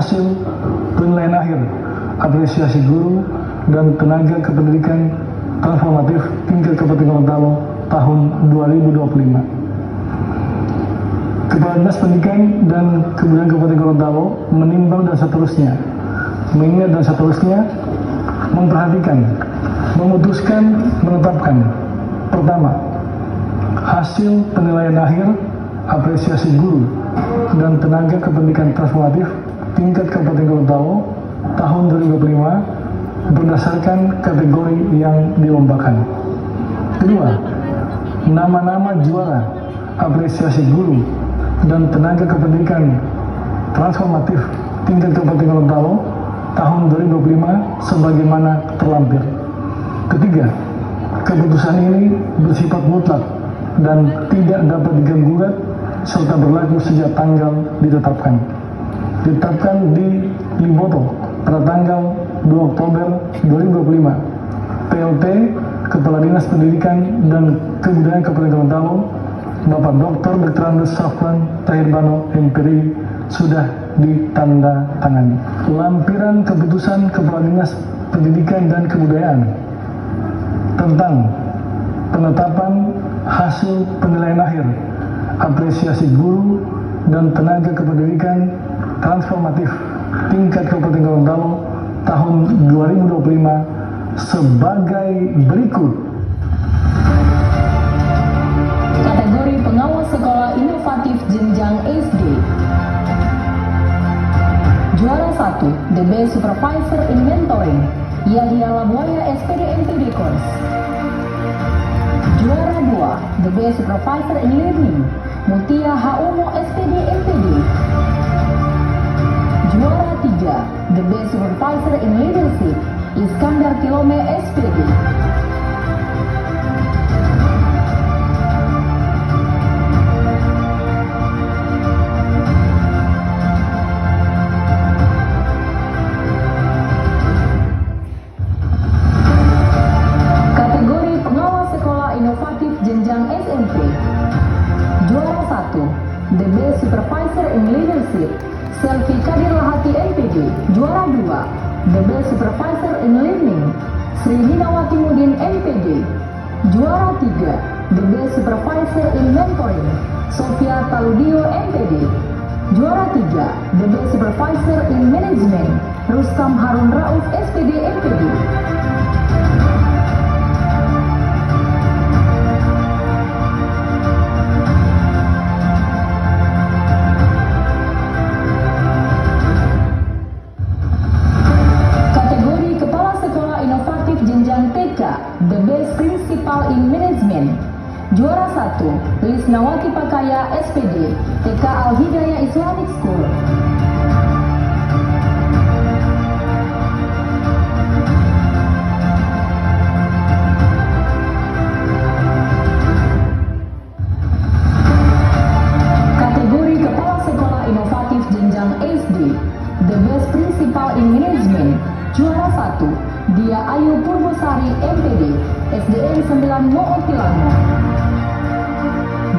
hasil penilaian akhir apresiasi guru dan tenaga kependidikan transformatif tingkat Kabupaten Gorontalo tahun 2025. Kepala Dinas Pendidikan dan Kebudayaan Kabupaten Gorontalo menimbang dan seterusnya, mengingat dan seterusnya, memperhatikan, memutuskan, menetapkan. Pertama, hasil penilaian akhir apresiasi guru dan tenaga kependidikan transformatif tingkat Kabupaten Gorontalo tahun 2025 berdasarkan kategori yang dilombakan. Kedua, nama-nama juara apresiasi guru dan tenaga kependidikan transformatif tingkat Kabupaten Gorontalo tahun 2025 sebagaimana terlampir. Ketiga, keputusan ini bersifat mutlak dan tidak dapat diganggu-gugat serta berlaku sejak tanggal ditetapkan. Ditetapkan di Limboto pada tanggal 2 Oktober 2025. PLT Kepala Dinas Pendidikan dan Kebudayaan Kabupaten Gorontalo Bapak Dr. Dr. Andes Safwan Tahir Bano MPD sudah ditandatangani. Lampiran keputusan Kepala Dinas Pendidikan dan Kebudayaan tentang penetapan hasil penilaian akhir apresiasi guru dan tenaga kependidikan transformatif tingkat Kabupaten Gorontalo tahun 2025 sebagai berikut. Kategori pengawas sekolah inovatif jenjang SD. Juara 1, The Best Supervisor in Mentoring, Yahya Labuaya SPD MPD Course. Juara 2, The Best Supervisor in Learning, Mutia Haumo SPD MPD. Juara 3, The Best Supervisor in Leadership, Iskandar Kilome SPD. Kategori pengawas sekolah inovatif jenjang SMP. Juara 1, The Best Supervisor in Leadership, Selvi Kadir Lahati MPD. Juara 2, The Best Supervisor in Learning, Sri Hinawati Mudin MPD. Juara 3, The Best Supervisor in Mentoring, Sofia Taludio MPD. Juara 3, The Best Supervisor in Management, Rustam Harun Rauf SPD MPD. The Best Principal in Management. Juara 1, Lisnawati Pakaya SPD, TK Al Hidayah Islamic School. Kategori Kepala Sekolah Inovatif Jenjang SD, The Best Principal in Management. Juara 1, Dia Ayu Purbosari MPD, SDN 9 Mootilango.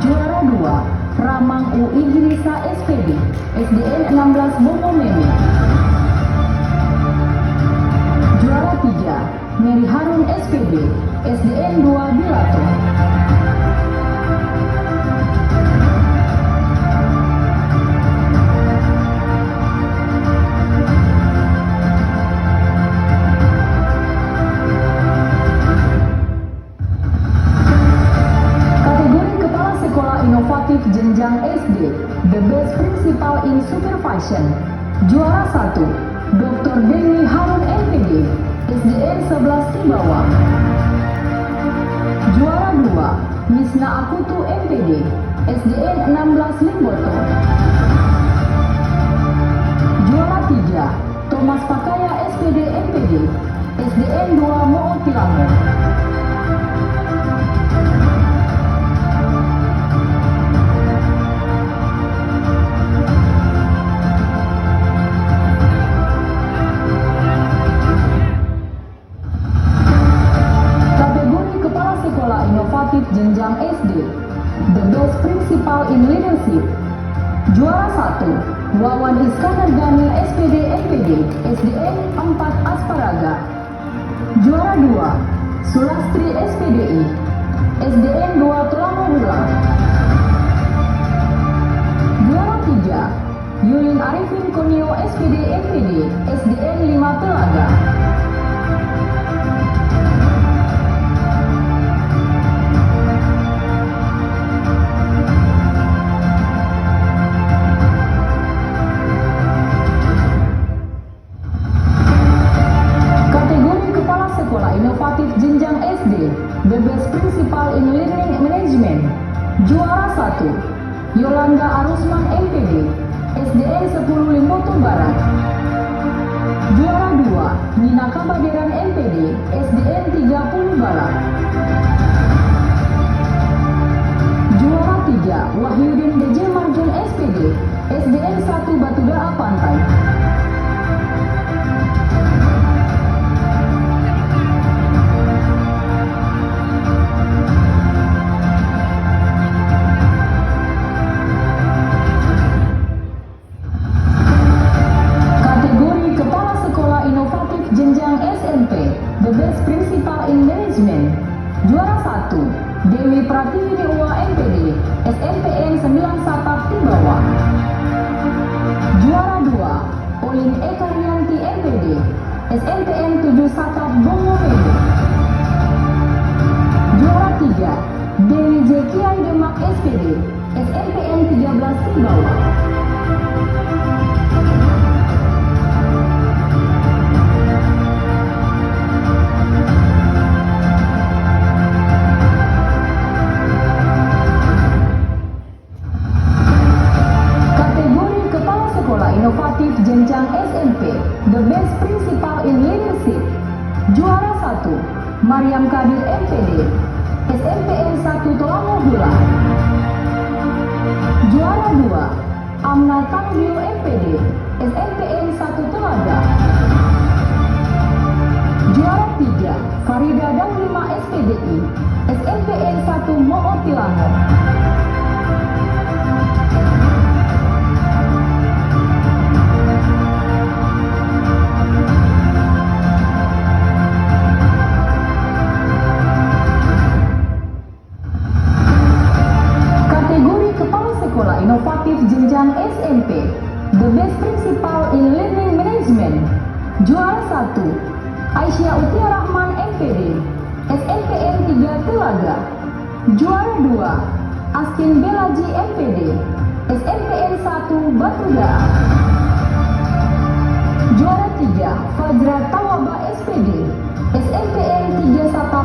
Juara 2, Ramang U Idrisa SPD, SDN 16 Bongomeme. Juara 3, Mary Harun SPD, SDN 2 Bilato. Inovatif jenjang SD, The Best Principal in Supervision. Juara 1, Dr. Dewi Harun MPD, SDN 11 Tibawa. Juara 2, Misna Akutu MPD, SDN 16 Limboto. Juara 3, Thomas Pakaya SPD MPD, SDN 2 Mootilango. Jenjang SD, The Best Principal in Leadership. Juara 1, Wawan Iskandar Gani SPD SDN 4 Asparaga. Juara 2, Sulastri SPDI, SDN 2 Tulangohula. Juara 3, Yulin Arifin Konio SPD MPD, SDN 5 Telaga. Inovatif jenjang SD, The Best Principal in Learning Management. Juara 1, Yolanda Arusman MPD, SDN 10 Limboto Barat. Juara 2, Nina Kabaderan MPD, SDN 30 Barat. Juara 3, Wahyudin DJ Marjon SPD, SDN 1 Batudaa Pantai. Jenjang SMP, The Best Principal in Management. Juara 1, Dewi Pratiwini Uwa MPD, SMPN 9 Satak Timbawa. Juara 2, Olin Eka Rianti MPD, SMPN 7 Satak Bongomedo. Juara 3, Dewi Jekiai Demak SPD, SMPN 13 Timbawa. Inovatif jenjang SMP, The Best Principal in Leadership. Juara 1, Mariam Kadir MPD, SMPN 1 Tulangohula. Juara 2, Amna Tangbio MPD, SMPN 1 Telaga. Juara 3, Farida Danglima SPDI, SMPN 1 Mootilango. Inovatif jenjang SMP, The Best Principal in Learning Management. Juara 1, Aisyah Utia Rahman MPD, SMPN 3 Telaga. Juara 2, Askin Belaji MPD, SMPN 1 Batudaa. Juara 3, Fajra Tawaba SPD, SMPN 3 Sata